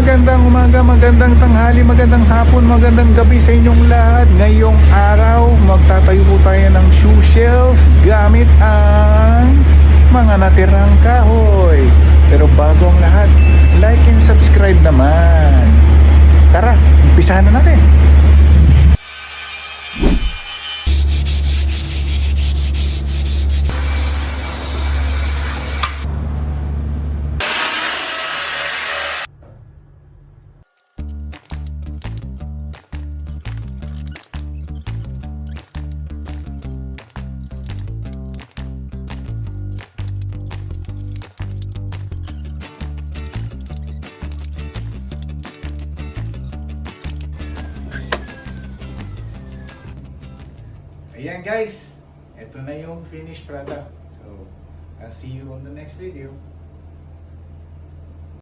magandang umaga, magandang tanghali, magandang hapon, magandang gabi sa inyong lahat. Ngayong araw, magtatayo po tayo ng shoe shelf gamit ang mga natirang kahoy. Pero bago ang lahat, like and subscribe naman. Tara, umpisahan na natin. Ayan guys, ito na yung finished product. So, I'll see you on the next video.